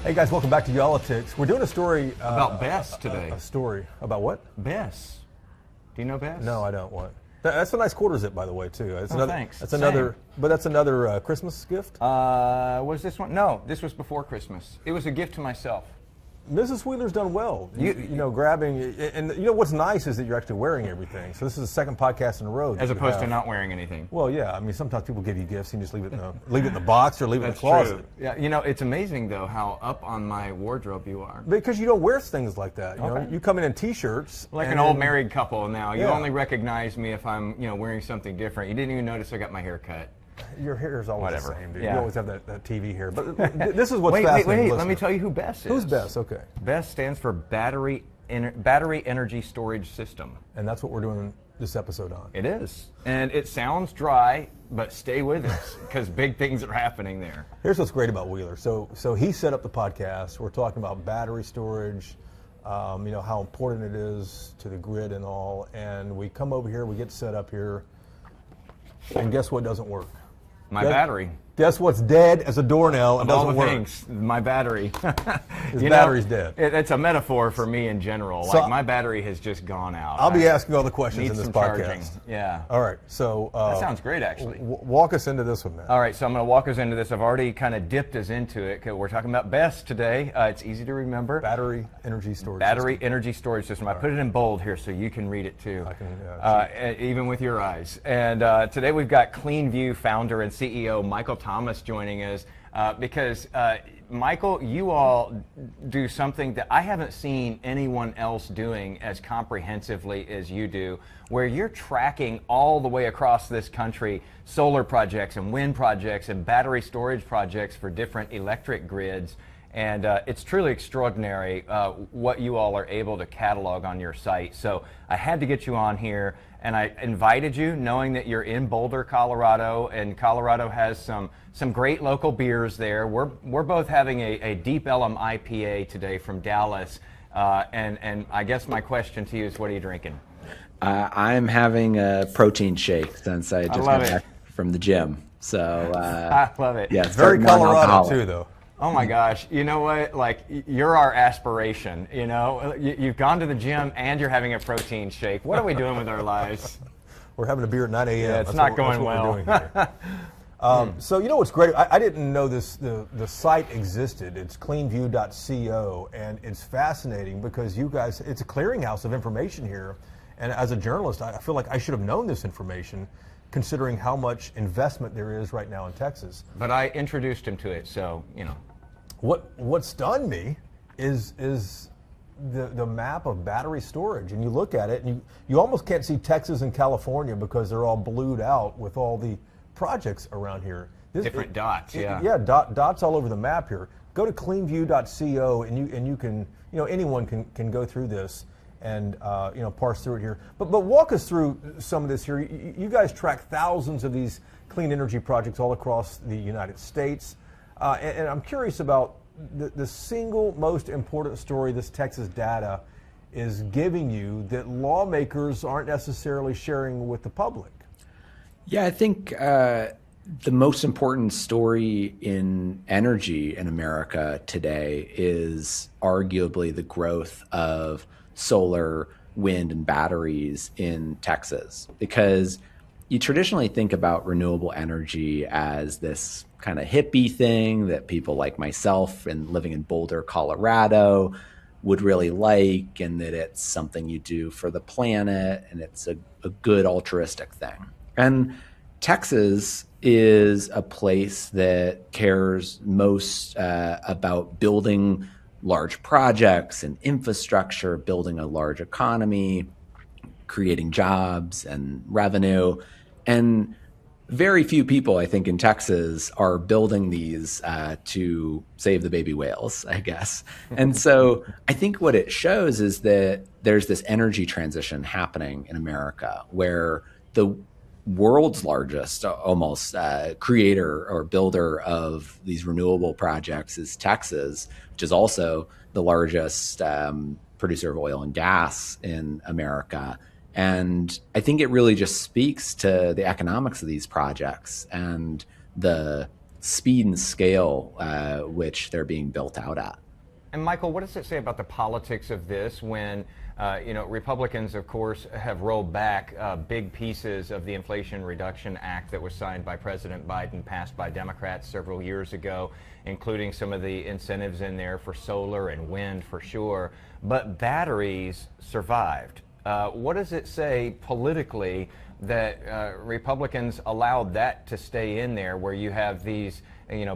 Hey guys, welcome back to yall-itics. We're doing a story about BESS today. A story about what? BESS. Do you know BESS? No, I don't. What? That's a nice quarter zip, by the way, too. That's thanks. That's another. But that's another Christmas gift. Was this one? No, this was before Christmas. It was a gift to myself. Mrs. Wheeler's done well. You know, grabbing, and you know what's nice is that you're actually wearing everything. So this is the second podcast in a row. As opposed to not wearing anything. Well, yeah. I mean, sometimes people give you gifts and you just leave it in the box or leave it in the closet. True. Yeah, you know, it's amazing though how up on my wardrobe you are. Because you don't wear things like that. You know, you come in T-shirts. Like an old married couple now. You only recognize me if I'm, wearing something different. You didn't even notice I got my hair cut. Your hair is always the same, dude. Yeah. You always have that TV hair. But this is what's fascinating. Wait, let me tell you who BESS is. Who's BESS? Okay. BESS stands for Battery Energy Storage System. And that's what we're doing this episode on. It is. And it sounds dry, but stay with us because big things are happening there. Here's what's great about Wheeler. So he set up the podcast. We're talking about battery storage, how important it is to the grid and all. And we come over here, we get set up here, and guess what doesn't work? My battery. Guess what's dead as a doornail and doesn't work? Things, my battery. His battery's dead. It's a metaphor for me in general. So, like my battery has just gone out. I'll be asking all the questions in this podcast. Charging. Yeah. All right. So that sounds great, actually. Walk us into this one, man. All right. So I'm going to walk us into this. I've already kind of dipped us into it because we're talking about BESS today. It's easy to remember. Battery energy storage. Energy storage system. I put it in bold here so you can read it too. I can. Even with your eyes. And today we've got CleanView founder and CEO Michael Thomas joining us. Because Michael, you all do something that I haven't seen anyone else doing as comprehensively as you do, where you're tracking all the way across this country solar projects and wind projects and battery storage projects for different electric grids. And it's truly extraordinary what you all are able to catalog on your site. So I had to get you on here, and I invited you knowing that you're in Boulder, Colorado, and Colorado has some great local beers there. We're both having a Deep Ellum IPA today from Dallas, and I guess my question to you is, what are you drinking? I'm having a protein shake since I just got back from the gym. So I love it. Yeah, it's very Colorado too, though. Oh my gosh, you know what, like you're our aspiration, you've gone to the gym and you're having a protein shake. What are we doing with our lives? We're having a beer at 9 a.m. Yeah, it's not going well. We're doing here. So you know what's great, I didn't know the site existed. It's cleanview.co, and it's fascinating because you guys, it's a clearinghouse of information here, and as a journalist, I feel like I should have known this information considering how much investment there is right now in Texas. But I introduced him to it, so, What stunned me is the map of battery storage, and you look at it and you almost can't see Texas and California because they're all blued out with all the projects around here. Different dots, yeah. Yeah, dots all over the map here. Go to cleanview.co and you can, anyone can go through this and parse through it here. But walk us through some of this here. You guys track thousands of these clean energy projects all across the United States. And I'm curious about the single most important story this Texas data is giving you that lawmakers aren't necessarily sharing with the public. Yeah, I think the most important story in energy in America today is arguably the growth of solar, wind, and batteries in Texas, because you traditionally think about renewable energy as this kind of hippie thing that people like myself and living in Boulder, Colorado would really like, and that it's something you do for the planet and it's a good altruistic thing. And Texas is a place that cares most about building large projects and infrastructure, building a large economy, creating jobs and revenue. And very few people, I think, in Texas are building these to save the baby whales, I guess. And so I think what it shows is that there's this energy transition happening in America where the world's largest almost creator or builder of these renewable projects is Texas, which is also the largest producer of oil and gas in America. And I think it really just speaks to the economics of these projects and the speed and scale which they're being built out at. And Michael, what does it say about the politics of this when, Republicans, of course, have rolled back big pieces of the Inflation Reduction Act that was signed by President Biden, passed by Democrats several years ago, including some of the incentives in there for solar and wind for sure, but batteries survived. What does it say politically that Republicans allowed that to stay in there, where you have these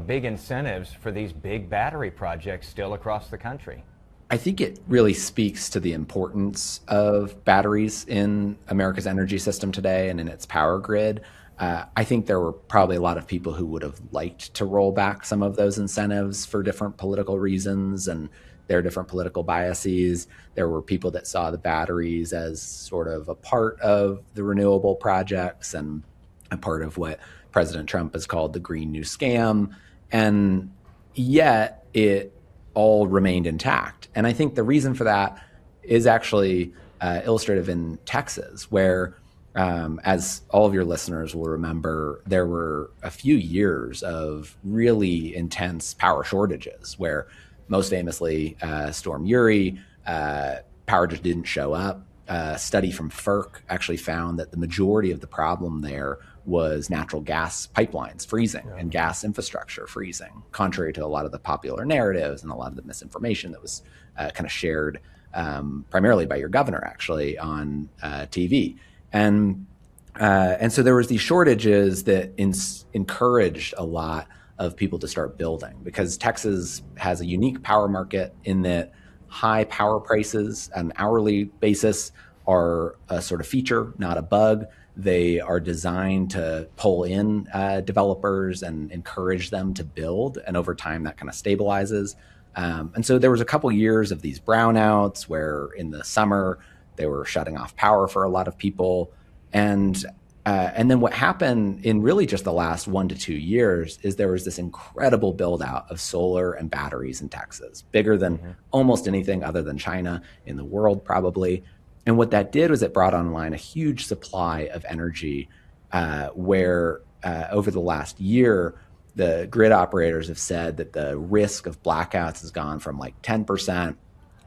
big incentives for these big battery projects still across the country? I think it really speaks to the importance of batteries in America's energy system today and in its power grid. I think there were probably a lot of people who would have liked to roll back some of those incentives for different political reasons and their different political biases. There were people that saw the batteries as sort of a part of the renewable projects and a part of what President Trump has called the Green New Scam. And yet it all remained intact. And I think the reason for that is actually illustrative in Texas, where, as all of your listeners will remember, there were a few years of really intense power shortages where, most famously, Storm Uri, power just didn't show up. A study from FERC actually found that the majority of the problem there was natural gas pipelines freezing and gas infrastructure freezing, contrary to a lot of the popular narratives and a lot of the misinformation that was kind of shared primarily by your governor, actually, on TV. And so there was these shortages that encouraged a lot of people to start building, because Texas has a unique power market in that high power prices on an hourly basis are a sort of feature, not a bug. They are designed to pull in developers and encourage them to build. And over time, that kind of stabilizes. And so there was a couple years of these brownouts where in the summer, they were shutting off power for a lot of people. And then what happened in really just the last 1 to 2 years is there was this incredible build out of solar and batteries in Texas, bigger than almost anything other than China in the world, probably. And what that did was it brought online a huge supply of energy where over the last year, the grid operators have said that the risk of blackouts has gone from like 10%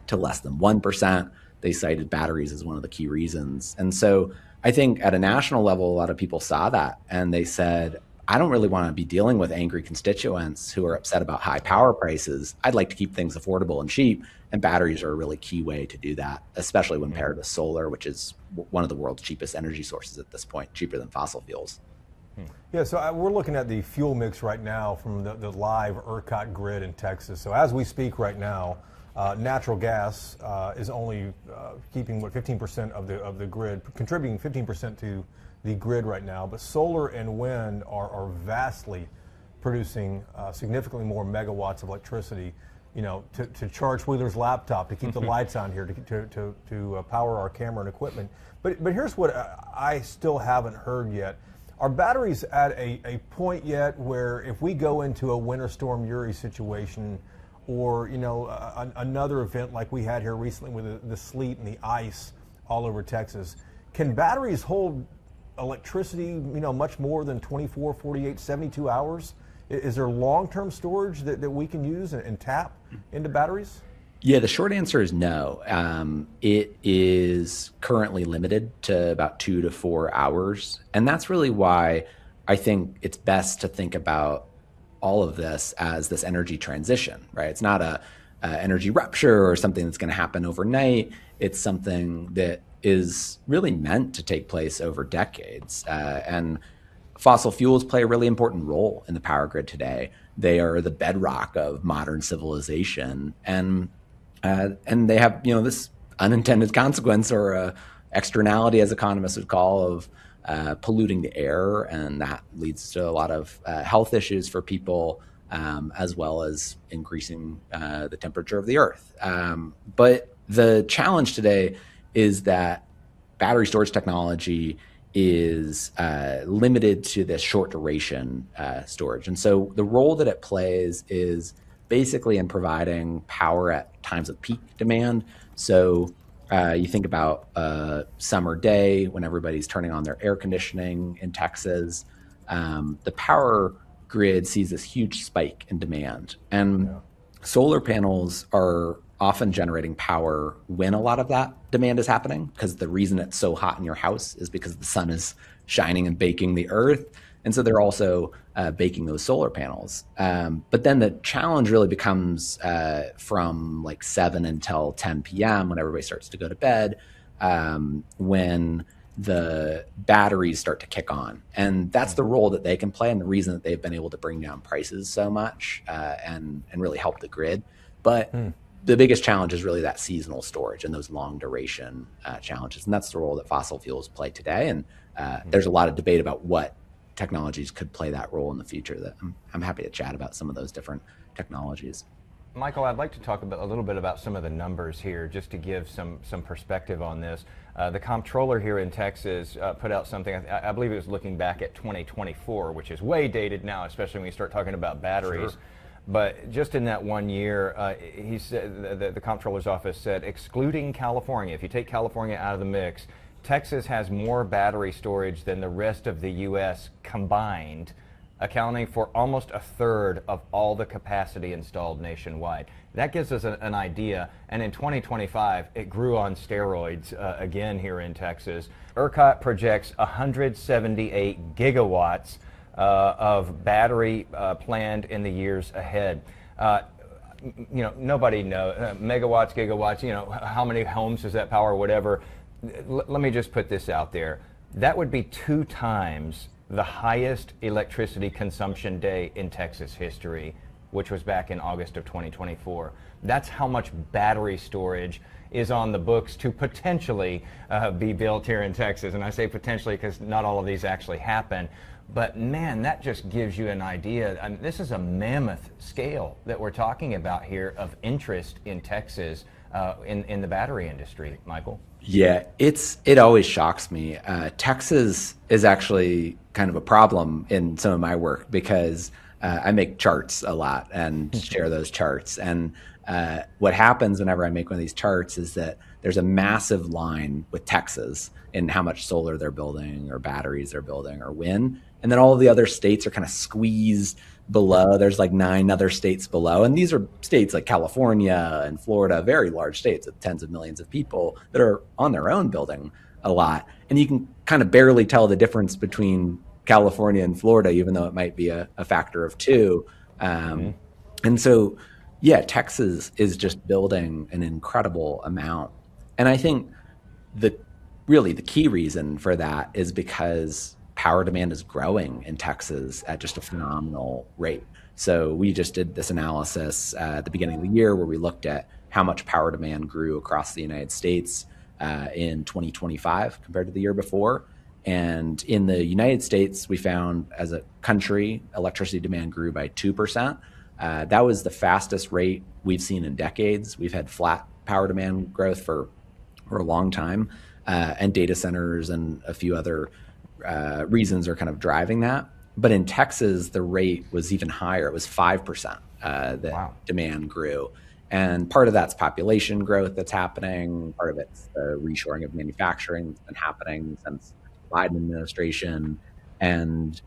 to less than 1%. They cited batteries as one of the key reasons. And so I think at a national level, a lot of people saw that and they said, I don't really want to be dealing with angry constituents who are upset about high power prices. I'd like to keep things affordable and cheap. And batteries are a really key way to do that, especially when paired with solar, which is one of the world's cheapest energy sources at this point, cheaper than fossil fuels. Yeah, so we're looking at the fuel mix right now from the live ERCOT grid in Texas. So as we speak right now, natural gas is only keeping 15% of the grid, contributing 15% to the grid right now. But solar and wind are vastly producing significantly more megawatts of electricity. To charge Wheeler's laptop, to keep the lights on here, to power our camera and equipment. But here's what I still haven't heard yet. Are batteries at a point yet where if we go into a Winter Storm Uri situation, or another event like we had here recently with the sleet and the ice all over Texas, can batteries hold electricity much more than 24, 48, 72 hours? Is there long-term storage that we can use and tap into batteries? Yeah, the short answer is no. It is currently limited to about 2 to 4 hours. And that's really why I think it's best to think about all of this as this energy transition, right? It's not a energy rupture or something that's going to happen overnight. It's something that is really meant to take place over decades. And fossil fuels play a really important role in the power grid today. They are the bedrock of modern civilization, and they have this unintended consequence or externality, as economists would call, of polluting the air, and that leads to a lot of health issues for people, as well as increasing the temperature of the earth. But the challenge today is that battery storage technology is limited to this short duration storage. And so the role that it plays is basically in providing power at times of peak demand. So You think about a summer day when everybody's turning on their air conditioning in Texas. The power grid sees this huge spike in demand. And solar panels are often generating power when a lot of that demand is happening, because the reason it's so hot in your house is because the sun is shining and baking the earth. And so they're also baking those solar panels. But then the challenge really becomes from like 7 until 10 p.m. when everybody starts to go to bed, when the batteries start to kick on. And that's the role that they can play, and the reason that they've been able to bring down prices so much and really help the grid. But the biggest challenge is really that seasonal storage and those long duration challenges. And that's the role that fossil fuels play today. And there's a lot of debate about what technologies could play that role in the future. That I'm happy to chat about some of those different technologies. Michael, I'd like to talk a little bit about some of the numbers here, just to give some perspective on this. The comptroller here in Texas put out something, I believe it was looking back at 2024, which is way dated now, especially when you start talking about batteries. Sure. But just in that 1 year, he said, the comptroller's office said, excluding California, if you take California out of the mix, Texas has more battery storage than the rest of the U.S. combined, accounting for almost a third of all the capacity installed nationwide. That gives us an idea. And in 2025, it grew on steroids again here in Texas. ERCOT projects 178 gigawatts of battery planned in the years ahead. Nobody knows megawatts, gigawatts. How many homes does that power? Whatever. Let me just put this out there. That would be 2 times the highest electricity consumption day in Texas history, which was back in August of 2024. That's how much battery storage is on the books to potentially be built here in Texas. And I say potentially because not all of these actually happen. But man, that just gives you an idea. I mean, this is a mammoth scale that we're talking about here of interest in Texas in the battery industry, Michael. Yeah, it always shocks me. Texas is actually kind of a problem in some of my work, because I make charts a lot and share those charts. And what happens whenever I make one of these charts is that there's a massive line with Texas in how much solar they're building or batteries they're building or wind. And then all of the other states are kind of squeezed below. There's like 9 other states below. And these are states like California and Florida, very large states with tens of millions of people that are on their own building a lot. And you can kind of barely tell the difference between California and Florida, even though it might be a factor of 2. And so, yeah, Texas is just building an incredible amount. And I think the key reason for that is because power demand is growing in Texas at just a phenomenal rate. So we just did this analysis at the beginning of the year where we looked at how much power demand grew across the United States in 2025 compared to the year before. And in the United States, we found as a country, electricity demand grew by 2%. That was the fastest rate we've seen in decades. We've had flat power demand growth for a long time, and data centers and a few other reasons are kind of driving that. But in Texas, the rate was even higher. It was 5% that demand grew. And part of that's population growth that's happening. Part of it's the reshoring of manufacturing that's been happening since the Biden administration. And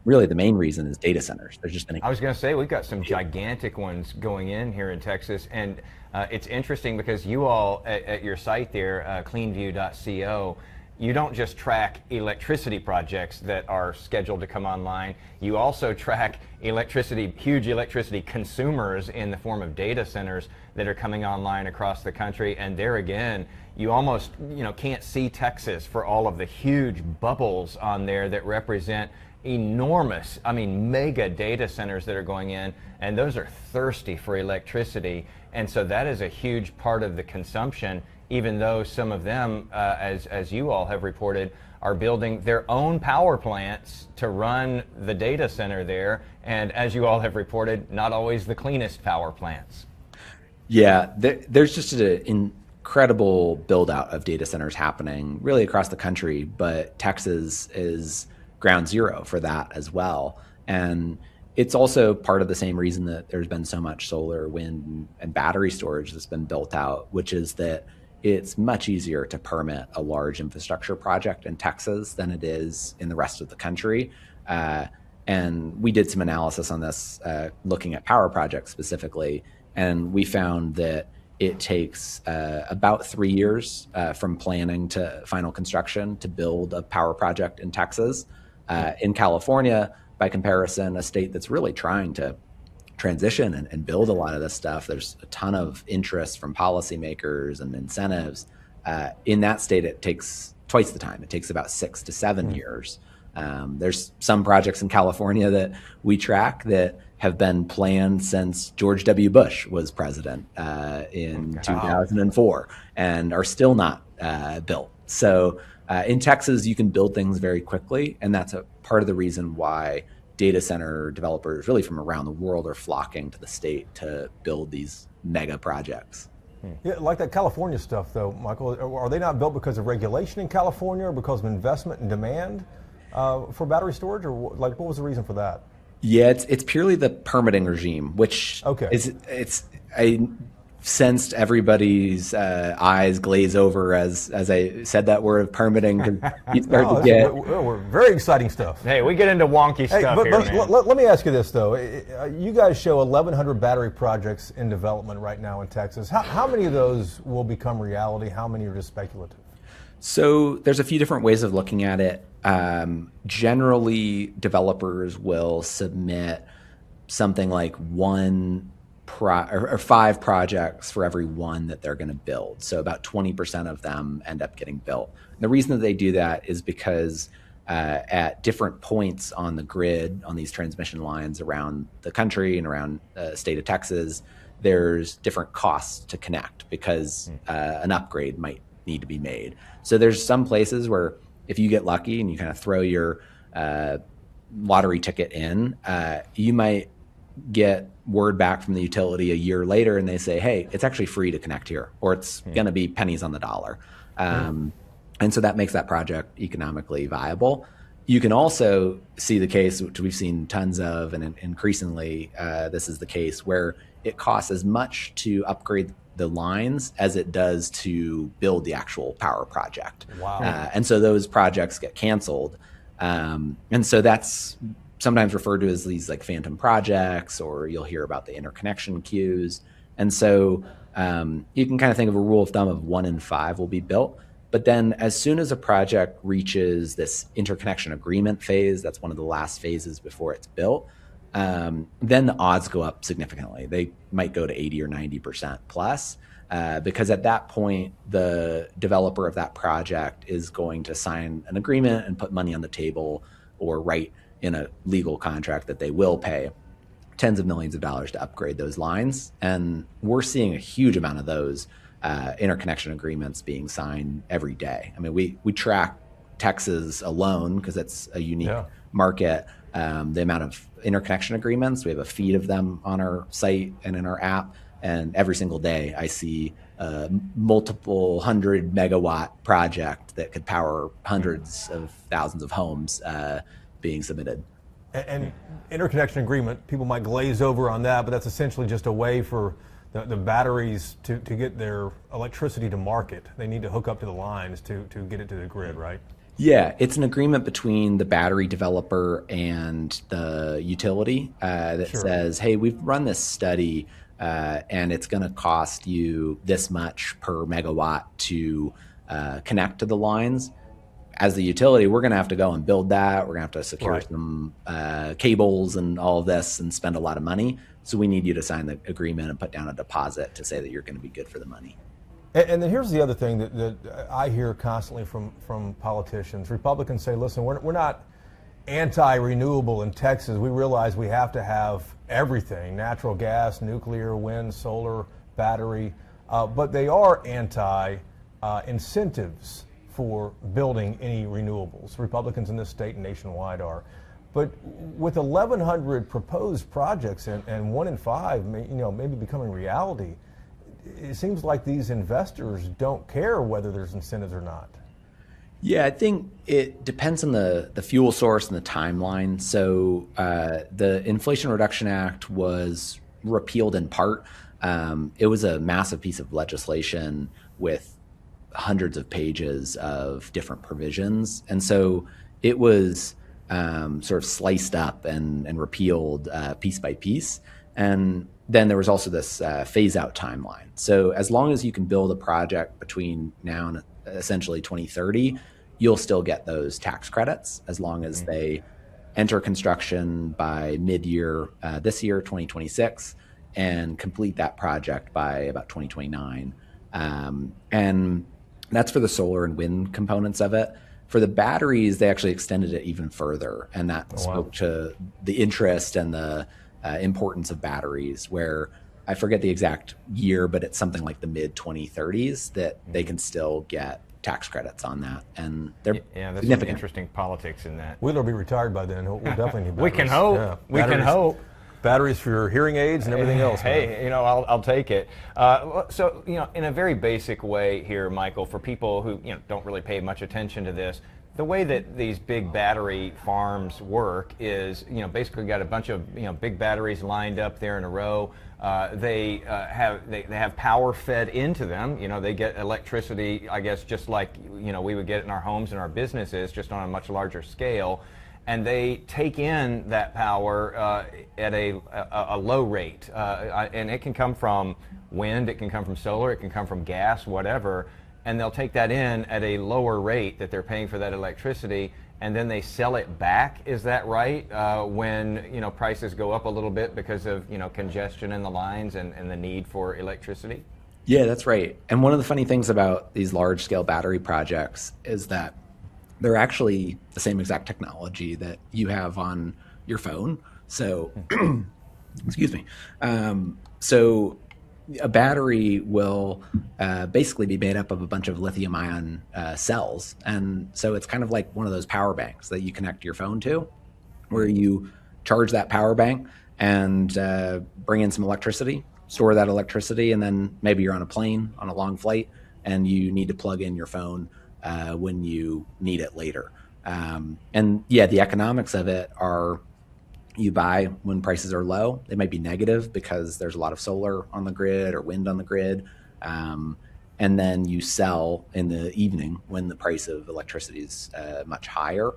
really the main reason is data centers. There's just been I was going to say, we've got some gigantic ones going in here in Texas. And it's interesting because you all at your site there, cleanview.co, you don't just track electricity projects that are scheduled to come online. You also track huge electricity consumers in the form of data centers that are coming online across the country. And there again, you almost can't see Texas for all of the huge bubbles on there that represent enormous, mega data centers that are going in, and those are thirsty for electricity. And so that is a huge part of the consumption, even though some of them, as you all have reported, are building their own power plants to run the data center there. And as you all have reported, not always the cleanest power plants. Yeah, there's just an incredible build out of data centers happening really across the country, but Texas is ground zero for that as well. And it's also part of the same reason that there's been so much solar, wind, and battery storage that's been built out, which is that it's much easier to permit a large infrastructure project in Texas than it is in the rest of the country. And we did some analysis on this, looking at power projects specifically, and we found that it takes about 3 years from planning to final construction to build a power project in Texas. In California, by comparison, a state that's really trying to transition and build a lot of this stuff, there's a ton of interest from policymakers and incentives. In that state, it takes twice the time. It takes about 6 to 7 years. There's some projects in California that we track that have been planned since George W. Bush was president in 2004 and are still not built. So in Texas, you can build things very quickly, and that's a part of the reason why data center developers really from around the world are flocking to the state to build these mega projects. Yeah, like that California stuff, though, Michael, are they not built because of regulation in California or because of investment and demand for battery storage, or like what was the reason for that? Yeah, it's purely the permitting regime, which I sensed everybody's eyes glaze over as I said that word of permitting, because you start to get we're very exciting stuff. Hey, we get into wonky stuff here, man. Let me ask you this though: you guys show 1,100 battery projects in development right now in Texas. How many of those will become reality? How many are just speculative? So there's a few different ways of looking at it. Generally, developers will submit something like 5 projects for every one that they're going to build. So about 20% of them end up getting built. And the reason that they do that is because at different points on the grid, on these transmission lines around the country and around the state of Texas, there's different costs to connect because an upgrade might need to be made. So there's some places where if you get lucky and you kind of throw your lottery ticket in, you might get word back from the utility a year later and they say, hey, it's actually free to connect here, or it's going to be pennies on the dollar. And so that makes that project economically viable. You can also see the case, which we've seen tons of, and increasingly this is the case, where it costs as much to upgrade the lines as it does to build the actual power project. Wow. And so those projects get canceled. And so that's sometimes referred to as these like phantom projects, or you'll hear about the interconnection queues. And so you can kind of think of a rule of thumb of 1 in 5 will be built. But then as soon as a project reaches this interconnection agreement phase, that's one of the last phases before it's built, then the odds go up significantly. They might go to 80 or 90% plus, because at that point, the developer of that project is going to sign an agreement and put money on the table or write in a legal contract that they will pay tens of millions of dollars to upgrade those lines. And we're seeing a huge amount of those interconnection agreements being signed every day. I mean, we track Texas alone because it's a unique market. The amount of interconnection agreements, we have a feed of them on our site and in our app. And every single day I see a multiple 100-megawatt project that could power hundreds of thousands of homes being submitted. And interconnection agreement, people might glaze over on that, but that's essentially just a way for the batteries to get their electricity to market. They need to hook up to the lines to get it to the grid, right? Yeah, it's an agreement between the battery developer and the utility that says, hey, we've run this study and it's going to cost you this much per megawatt to connect to the lines. As the utility, we're going to have to go and build that. We're going to have to secure some cables and all of this and spend a lot of money. So we need you to sign the agreement and put down a deposit to say that you're going to be good for the money. And then here's the other thing that I hear constantly from politicians. Republicans say, listen, we're not anti-renewable in Texas. We realize we have to have everything, natural gas, nuclear, wind, solar, battery, but they are anti-incentives for building any renewables. Republicans in this state and nationwide are. But with 1,100 proposed projects and 1 in 5, maybe becoming reality, it seems like these investors don't care whether there's incentives or not. Yeah, I think it depends on the fuel source and the timeline. So the Inflation Reduction Act was repealed in part. It was a massive piece of legislation with hundreds of pages of different provisions. And so it was sort of sliced up and repealed piece by piece. And then there was also this phase out timeline. So as long as you can build a project between now and essentially 2030, you'll still get those tax credits as long as they enter construction by mid-year this year, 2026, and complete that project by about 2029. And that's for the solar and wind components of it. For the batteries, they actually extended it even further, and that spoke to the interest and the importance of batteries, where I forget the exact year, but it's something like the mid-2030s that they can still get tax credits on that, and they're there's some interesting politics in that. We'll be retired by then. We'll definitely need batteries. We can hope. Yeah. We can hope. Batteries for your hearing aids and everything else. Hey, man. you know, I'll take it. So, you know, in a very basic way here, Michael, for people who don't really pay much attention to this, the way that these big battery farms work is, basically got a bunch of big batteries lined up there in a row. They have power fed into them. They get electricity, I guess, just like we would get it in our homes and our businesses, just on a much larger scale. And they take in that power at a low rate, and it can come from wind, it can come from solar, it can come from gas, whatever. And they'll take that in at a lower rate that they're paying for that electricity, and then they sell it back. Is that right? When prices go up a little bit because of congestion in the lines and the need for electricity. Yeah, that's right. And one of the funny things about these large-scale battery projects is that they're actually the same exact technology that you have on your phone. So, excuse me. So a battery will basically be made up of a bunch of lithium-ion cells. And so it's kind of like one of those power banks that you connect your phone to, where you charge that power bank and bring in some electricity, store that electricity, and then maybe you're on a plane on a long flight and you need to plug in your phone when you need it later. And yeah, the economics of it are you buy when prices are low. They might be negative because there's a lot of solar on the grid or wind on the grid. And then you sell in the evening when the price of electricity is much higher.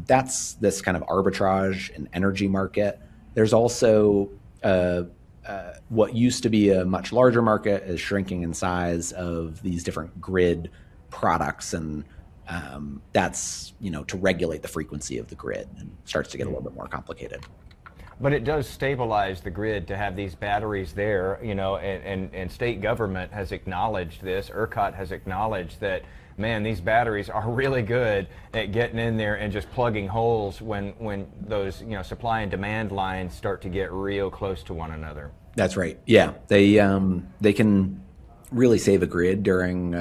That's this kind of arbitrage and energy market. There's also what used to be a much larger market is shrinking in size of these different grid products, and that's to regulate the frequency of the grid, and starts to get a little bit more complicated. But it does stabilize the grid to have these batteries there, and state government has acknowledged this. ERCOT has acknowledged that, man, these batteries are really good at getting in there and just plugging holes when those supply and demand lines start to get real close to one another. That's right. Yeah, they can really save a grid during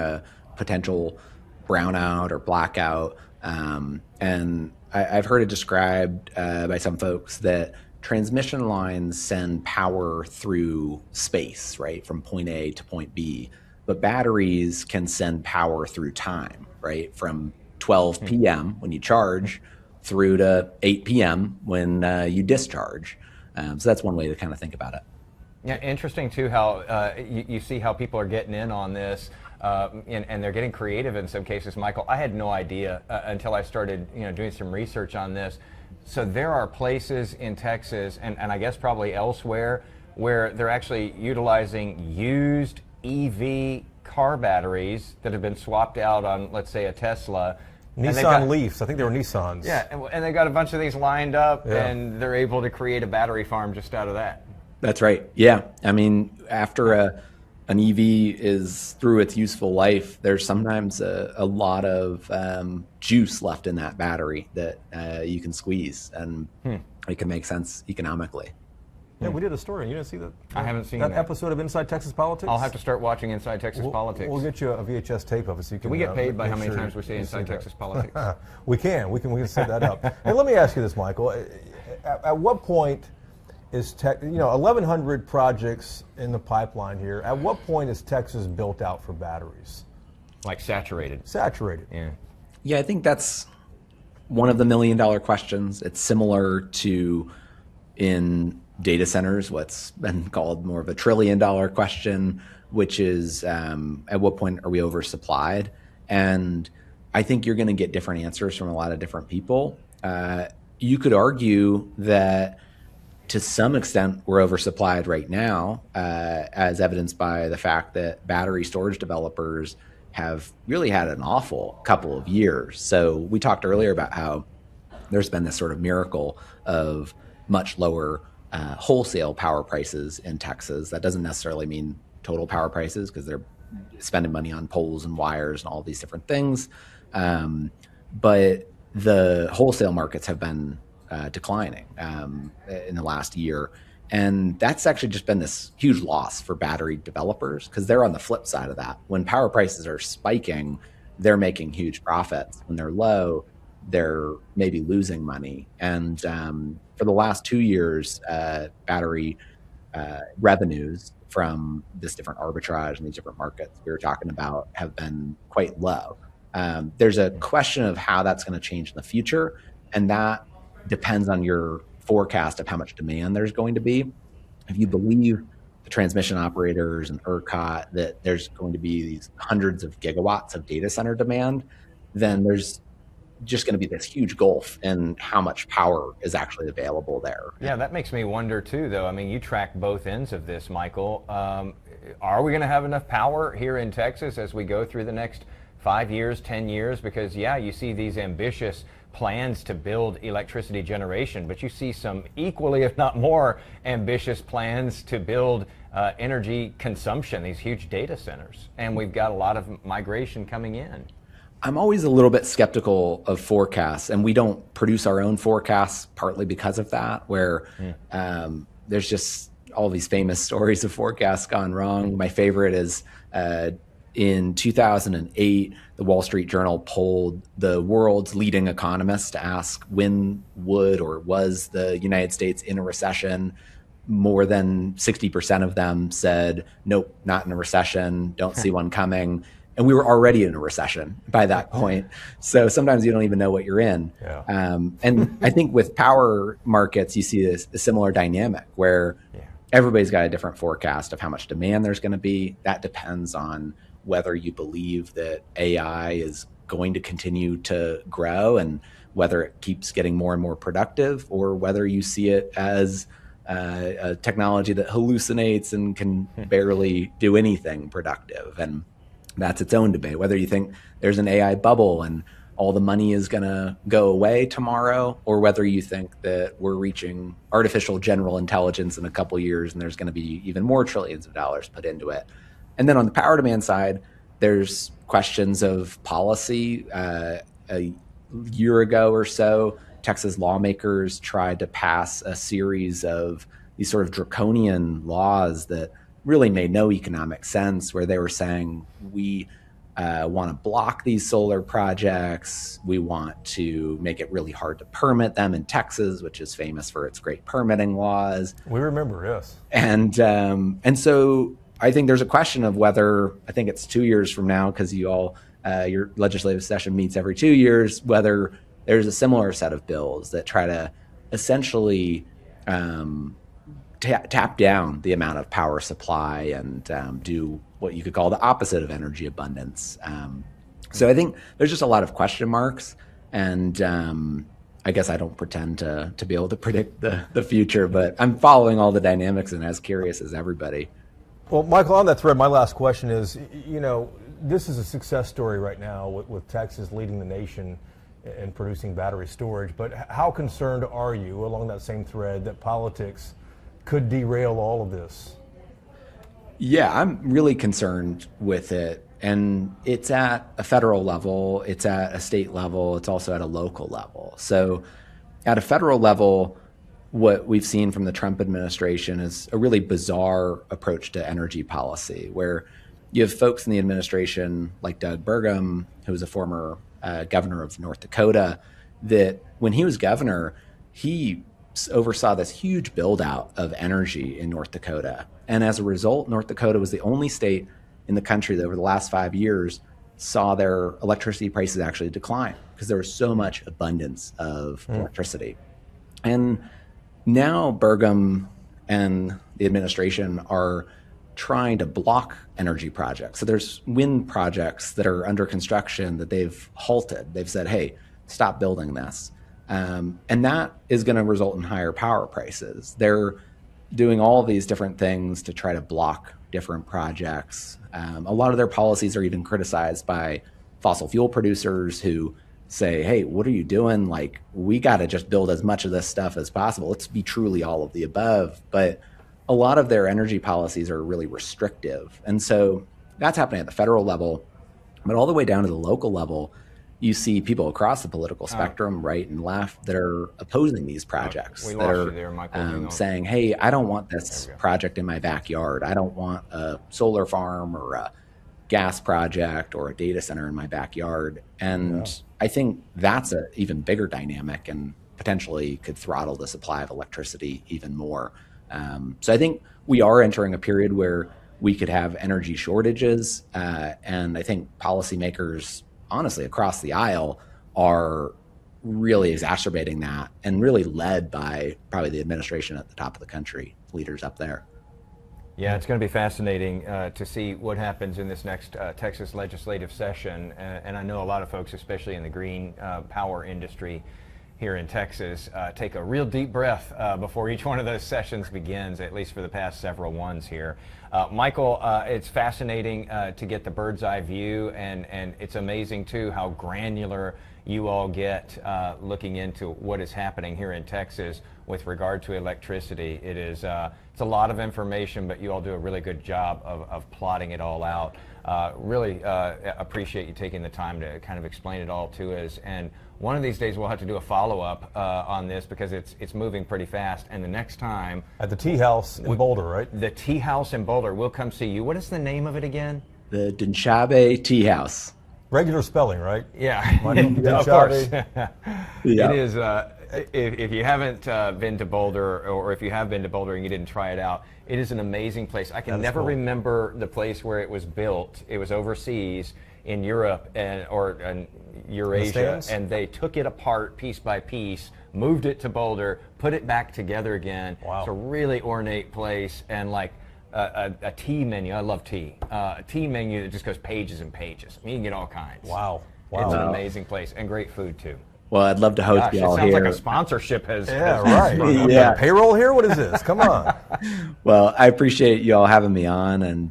potential brownout or blackout. And I've heard it described by some folks that transmission lines send power through space, right, from point A to point B. But batteries can send power through time, right, from 12 p.m. when you charge through to 8 p.m. when you discharge. So that's one way to kind of think about it. Yeah, interesting too how you see how people are getting in on this, and they're getting creative in some cases. Michael, I had no idea until I started doing some research on this. So there are places in Texas and I guess probably elsewhere where they're actually utilizing used EV car batteries that have been swapped out on, let's say, a Tesla. Nissan Leafs. I think they were Nissans. Yeah, and they've got a bunch of these lined up, and they're able to create a battery farm just out of that. That's right. Yeah. I mean, after an EV is through its useful life, there's sometimes a lot of juice left in that battery that you can squeeze, and it can make sense economically. Yeah, we did a story. You didn't see that? I haven't seen that episode of Inside Texas Politics. I'll have to start watching Inside Texas Politics. We'll get you a VHS tape of it so you can. Do we get paid by how many times we say Inside Texas Politics? We can set that up. And let me ask you this, Michael. At what point is 1,100 projects in the pipeline here? At what point is Texas built out for batteries? Like saturated. Saturated. Yeah. Yeah, I think that's one of the $1 million questions. It's similar to in data centers, what's been called more of a $1 trillion question, which is at what point are we oversupplied? And I think you're going to get different answers from a lot of different people. You could argue that to some extent we're oversupplied right now, as evidenced by the fact that battery storage developers have really had an awful couple of years. So we talked earlier about how there's been this sort of miracle of much lower wholesale power prices in Texas. That doesn't necessarily mean total power prices, because they're spending money on poles and wires and all these different things. But the wholesale markets have been declining in the last year. And that's actually just been this huge loss for battery developers, because they're on the flip side of that. When power prices are spiking, they're making huge profits. When they're low, they're maybe losing money. And for the last 2 years, battery revenues from this different arbitrage and these different markets we were talking about have been quite low. There's a question of how that's going to change in the future, and that depends on your forecast of how much demand there's going to be. If you believe the transmission operators and ERCOT that there's going to be these hundreds of gigawatts of data center demand, then there's just going to be this huge gulf in how much power is actually available there. Yeah, that makes me wonder too, though. I mean, you track both ends of this, Michael. Are we going to have enough power here in Texas as we go through the next 5 years, 10 years? Because, yeah, you see these ambitious plans to build electricity generation, but you see some equally, if not more, ambitious plans to build energy consumption, these huge data centers. And we've got a lot of migration coming in. I'm always a little bit skeptical of forecasts, and we don't produce our own forecasts partly because of that, where there's just all these famous stories of forecasts gone wrong. My favorite is in 2008, the Wall Street Journal polled the world's leading economists to ask when would or was the United States in a recession. More than 60% of them said, nope, not in a recession, don't see one coming. And we were already in a recession by that point. So sometimes you don't even know what you're in. Yeah. And I think with power markets, you see a similar dynamic where everybody's got a different forecast of how much demand there's going to be. That depends on whether you believe that AI is going to continue to grow and whether it keeps getting more and more productive, or whether you see it as a technology that hallucinates and can barely do anything productive. And that's its own debate. Whether you think there's an AI bubble and all the money is going to go away tomorrow, or whether you think that we're reaching artificial general intelligence in a couple of years and there's going to be even more trillions of dollars put into it. And then on the power demand side, there's questions of policy. A year ago or so, Texas lawmakers tried to pass a series of these sort of draconian laws that really made no economic sense, where they were saying, we want to block these solar projects. We want to make it really hard to permit them in Texas, which is famous for its great permitting laws. We remember, yes. And so I think there's a question of whether, I think it's 2 years from now, because your legislative session meets every 2 years, whether there's a similar set of bills that try to essentially tap down the amount of power supply and do what you could call the opposite of energy abundance. So I think there's just a lot of question marks, and I guess I don't pretend to be able to predict the future, but I'm following all the dynamics and as curious as everybody. Well, Michael, on that thread, my last question is, this is a success story right now with Texas leading the nation in producing battery storage, but how concerned are you, along that same thread, that politics could derail all of this? Yeah, I'm really concerned with it. And it's at a federal level, it's at a state level, it's also at a local level. So at a federal level, what we've seen from the Trump administration is a really bizarre approach to energy policy, where you have folks in the administration like Doug Burgum, who was a former governor of North Dakota, that when he was governor, he oversaw this huge build out of energy in North Dakota. And as a result, North Dakota was the only state in the country that over the last 5 years saw their electricity prices actually decline, because there was so much abundance of electricity. And now Burgum and the administration are trying to block energy projects. So there's wind projects that are under construction that they've halted. They've said, hey, stop building this. And that is going to result in higher power prices. They're doing all these different things to try to block different projects. A lot of their policies are even criticized by fossil fuel producers who say, hey, what are you doing? Like, we got to just build as much of this stuff as possible. Let's be truly all of the above. But a lot of their energy policies are really restrictive. And so that's happening at the federal level, but all the way down to the local level, you see people across the political spectrum, right and left, that are opposing these projects, that are saying, hey, I don't want this project in my backyard. I don't want a solar farm or a gas project or a data center in my backyard. And I think that's an even bigger dynamic and potentially could throttle the supply of electricity even more. So I think we are entering a period where we could have energy shortages. And I think policymakers, honestly, across the aisle are really exacerbating that, and really led by probably the administration at the top of the country, leaders up there. Yeah, it's going to be fascinating to see what happens in this next Texas legislative session. And I know a lot of folks, especially in the green power industry here in Texas, take a real deep breath before each one of those sessions begins, at least for the past several ones here. Michael, it's fascinating to get the bird's eye view, and it's amazing too how granular you all get looking into what is happening here in Texas with regard to electricity. It's a lot of information, but you all do a really good job of plotting it all out. Really appreciate you taking the time to kind of explain it all to us. And one of these days we'll have to do a follow-up on this, because it's moving pretty fast. And the next time at the Tea House in Boulder, right? The Tea House in Boulder. We'll come see you. What is the name of it again? The Dinchabe Tea House. Regular spelling, right? Yeah, of course. It is. If you haven't been to Boulder, or if you have been to Boulder and you didn't try it out, it is an amazing place. I can never remember the place where it was built. It was overseas in Europe or Eurasia, and they took it apart piece by piece, moved it to Boulder, put it back together again. Wow. It's a really ornate place, and like a tea menu. I love tea. A tea menu that just goes pages and pages. You can get all kinds. Wow. It's an amazing place, and great food too. Well, I'd love to host you all here. It sounds like a sponsorship has. Yeah, right. Yeah. Payroll here? What is this? Come on. Well, I appreciate you all having me on, and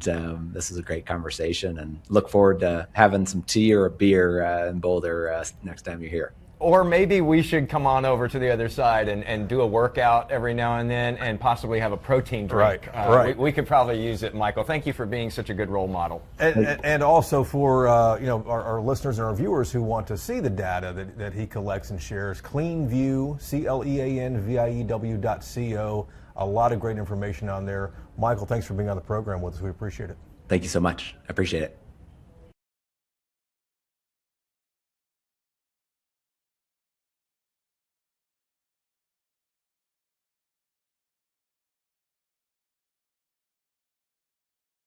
this is a great conversation, and look forward to having some tea or a beer in Boulder next time you're here. Or maybe we should come on over to the other side and do a workout every now and then, and possibly have a protein drink. Right. We could probably use it, Michael. Thank you for being such a good role model. And also for our listeners and our viewers who want to see the data that he collects and shares, CleanView, CleanView.co. A lot of great information on there. Michael, thanks for being on the program with us. We appreciate it. Thank you so much. I appreciate it.